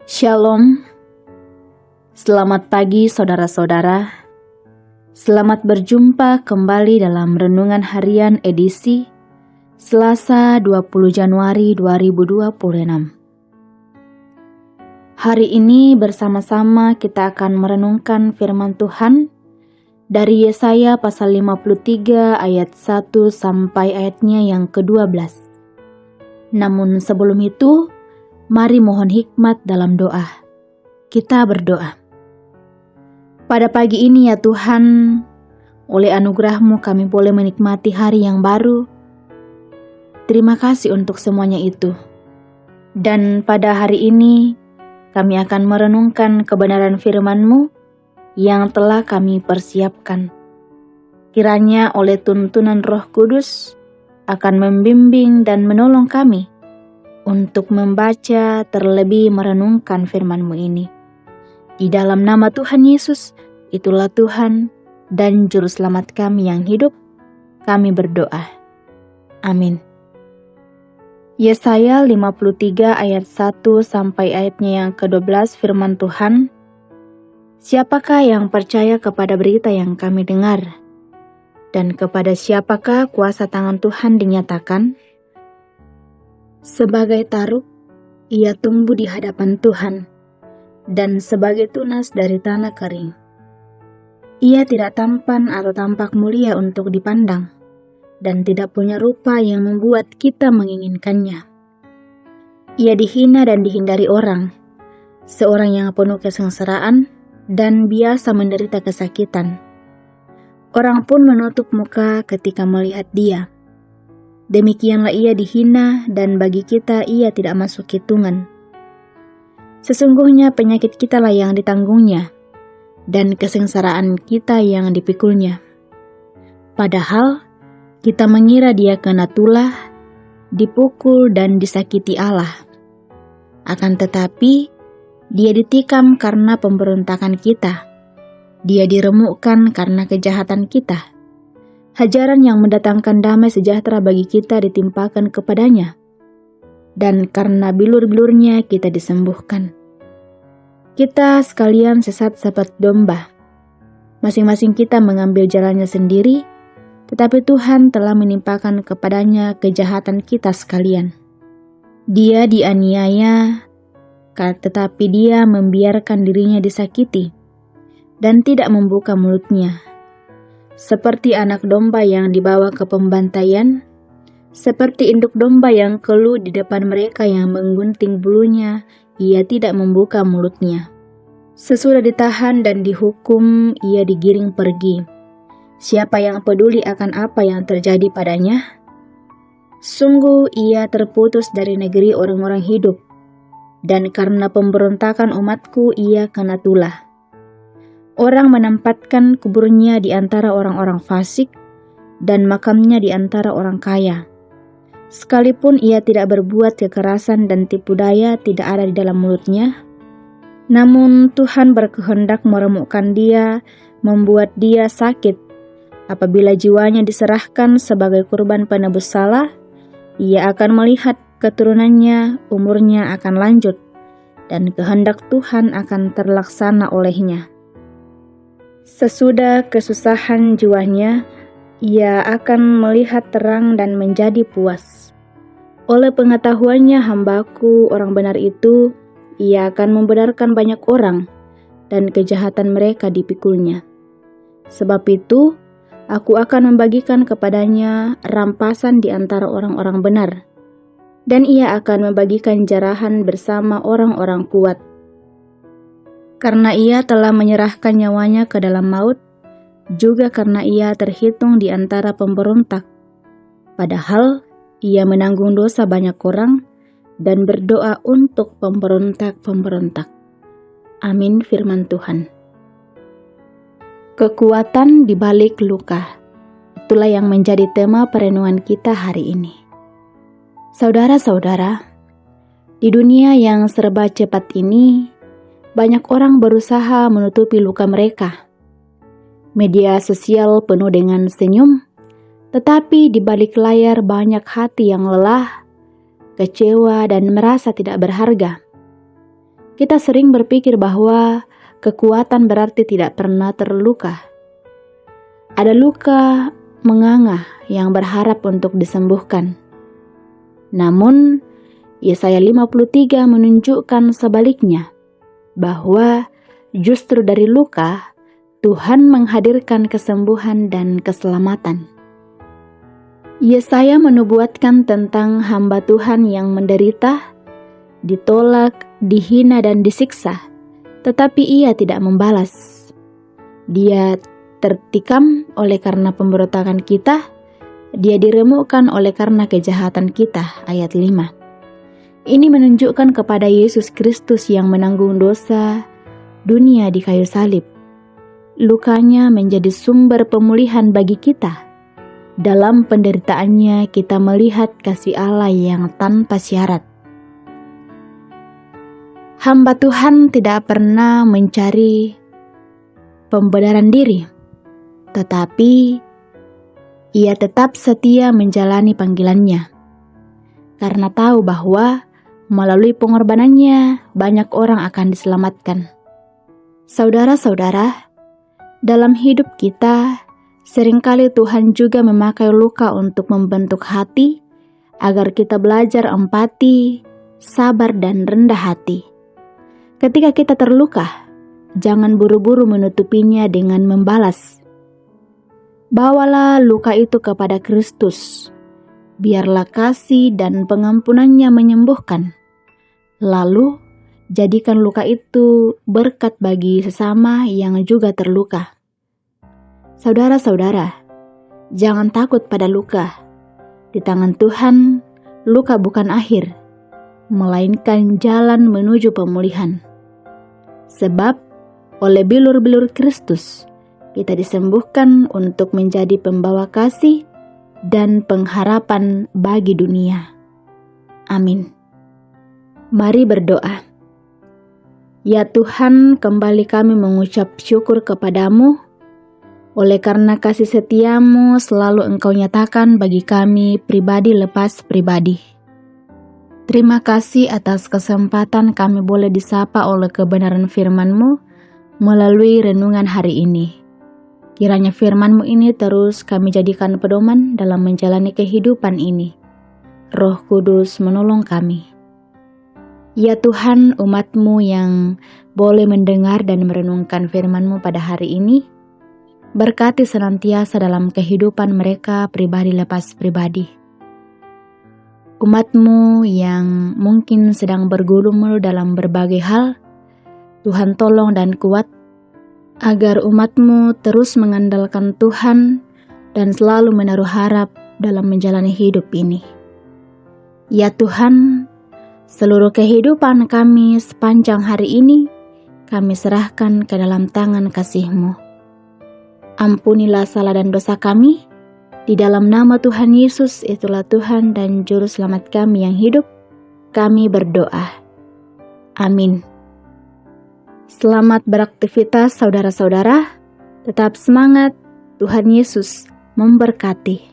Shalom, selamat pagi saudara-saudara. Selamat berjumpa kembali dalam Renungan Harian edisi Selasa 20 Januari 2026. Hari ini bersama-sama kita akan merenungkan firman Tuhan dari Yesaya pasal 53 ayat 1 sampai ayatnya yang ke-12. Namun sebelum itu, mari mohon hikmat dalam doa. Kita berdoa. Pada pagi ini ya Tuhan, oleh anugerah-Mu kami boleh menikmati hari yang baru. Terima kasih untuk semuanya itu. Dan pada hari ini, kami akan merenungkan kebenaran firman-Mu yang telah kami persiapkan. Kiranya oleh tuntunan Roh Kudus akan membimbing dan menolong kami untuk membaca terlebih merenungkan firman-Mu ini. Di dalam nama Tuhan Yesus, itulah Tuhan dan Juru Selamat kami yang hidup, kami berdoa. Amin. Yesaya 53 ayat 1 sampai ayatnya yang ke-12 firman Tuhan. Siapakah yang percaya kepada berita yang kami dengar? Dan kepada siapakah kuasa tangan Tuhan dinyatakan? Sebagai taruk, ia tumbuh di hadapan Tuhan, dan sebagai tunas dari tanah kering. Ia tidak tampan atau tampak mulia untuk dipandang, dan tidak punya rupa yang membuat kita menginginkannya. Ia dihina dan dihindari orang, seorang yang penuh kesengsaraan dan biasa menderita kesakitan. Orang pun menutup muka ketika melihat dia. Demikianlah ia dihina dan bagi kita ia tidak masuk hitungan. Sesungguhnya penyakit kitalah yang ditanggungnya dan kesengsaraan kita yang dipikulnya. Padahal kita mengira dia kena tulah, dipukul dan disakiti Allah. Akan tetapi dia ditikam karena pemberontakan kita. Dia diremukkan karena kejahatan kita. Hajaran yang mendatangkan damai sejahtera bagi kita ditimpakan kepadanya, dan karena bilur-bilurnya kita disembuhkan. Kita sekalian sesat seperti domba. Masing-masing kita mengambil jalannya sendiri, tetapi Tuhan telah menimpakan kepadanya kejahatan kita sekalian. Dia dianiaya, tetapi dia membiarkan dirinya disakiti, dan tidak membuka mulutnya. Seperti anak domba yang dibawa ke pembantaian, seperti induk domba yang keluh di depan mereka yang menggunting bulunya, ia tidak membuka mulutnya. Sesudah ditahan dan dihukum, ia digiring pergi. Siapa yang peduli akan apa yang terjadi padanya? Sungguh ia terputus dari negeri orang-orang hidup, dan karena pemberontakan umatku ia kena tulah. Orang menempatkan kuburnya di antara orang-orang fasik dan makamnya di antara orang kaya. Sekalipun ia tidak berbuat kekerasan dan tipu daya tidak ada di dalam mulutnya, namun Tuhan berkehendak meremukkan dia, membuat dia sakit. Apabila jiwanya diserahkan sebagai kurban penebus salah, ia akan melihat keturunannya, umurnya akan lanjut, dan kehendak Tuhan akan terlaksana olehnya. Sesudah kesusahan jiwanya, ia akan melihat terang dan menjadi puas. Oleh pengetahuannya hambaku orang benar itu, ia akan membenarkan banyak orang, dan kejahatan mereka dipikulnya. Sebab itu, aku akan membagikan kepadanya rampasan di antara orang-orang benar, dan ia akan membagikan jarahan bersama orang-orang kuat. Karena ia telah menyerahkan nyawanya ke dalam maut, juga karena ia terhitung di antara pemberontak. Padahal ia menanggung dosa banyak orang dan berdoa untuk pemberontak-pemberontak. Amin firman Tuhan. Kekuatan di balik luka. Itulah yang menjadi tema perenungan kita hari ini. Saudara-saudara, di dunia yang serba cepat ini, banyak orang berusaha menutupi luka mereka. Media sosial penuh dengan senyum, tetapi di balik layar banyak hati yang lelah, kecewa, dan merasa tidak berharga. Kita sering berpikir bahwa kekuatan berarti tidak pernah terluka. Ada luka menganga yang berharap untuk disembuhkan. Namun, Yesaya 53 menunjukkan sebaliknya, bahwa justru dari luka, Tuhan menghadirkan kesembuhan dan keselamatan. Yesaya menubuatkan tentang hamba Tuhan yang menderita, ditolak, dihina dan disiksa, tetapi ia tidak membalas. Dia tertikam oleh karena pemberontakan kita, dia diremukkan oleh karena kejahatan kita. Ayat 5. Ini menunjukkan kepada Yesus Kristus yang menanggung dosa dunia di kayu salib. Lukanya menjadi sumber pemulihan bagi kita. Dalam penderitaannya kita melihat kasih Allah yang tanpa syarat. Hamba Tuhan tidak pernah mencari pembenaran diri, tetapi ia tetap setia menjalani panggilannya, karena tahu bahwa melalui pengorbanannya banyak orang akan diselamatkan. Saudara-saudara, dalam hidup kita, seringkali Tuhan juga memakai luka untuk membentuk hati, agar kita belajar empati, sabar dan rendah hati. Ketika kita terluka, jangan buru-buru menutupinya dengan membalas. Bawalah luka itu kepada Kristus. Biarlah kasih dan pengampunannya menyembuhkan. Lalu, jadikan luka itu berkat bagi sesama yang juga terluka. Saudara-saudara, jangan takut pada luka. Di tangan Tuhan, luka bukan akhir, melainkan jalan menuju pemulihan. Sebab, oleh bilur-bilur Kristus, kita disembuhkan untuk menjadi pembawa kasih dan pengharapan bagi dunia. Amin. Mari berdoa. Ya Tuhan, kembali kami mengucap syukur kepadamu, oleh karena kasih setiamu selalu Engkau nyatakan bagi kami pribadi lepas pribadi. Terima kasih atas kesempatan kami boleh disapa oleh kebenaran firman-Mu melalui renungan hari ini. Kiranya firman-Mu ini terus kami jadikan pedoman dalam menjalani kehidupan ini. Roh Kudus menolong kami. Ya Tuhan, umat-Mu yang boleh mendengar dan merenungkan firman-Mu pada hari ini, berkati senantiasa dalam kehidupan mereka pribadi lepas pribadi. Umat-Mu yang mungkin sedang bergumul dalam berbagai hal, Tuhan tolong dan kuat, agar umat-Mu terus mengandalkan Tuhan dan selalu menaruh harap dalam menjalani hidup ini. Ya Tuhan, seluruh kehidupan kami sepanjang hari ini, kami serahkan ke dalam tangan kasih-Mu. Ampunilah salah dan dosa kami. Di dalam nama Tuhan Yesus, itulah Tuhan dan Juru Selamat kami yang hidup, kami berdoa. Amin. Selamat beraktivitas saudara-saudara, tetap semangat, Tuhan Yesus memberkati.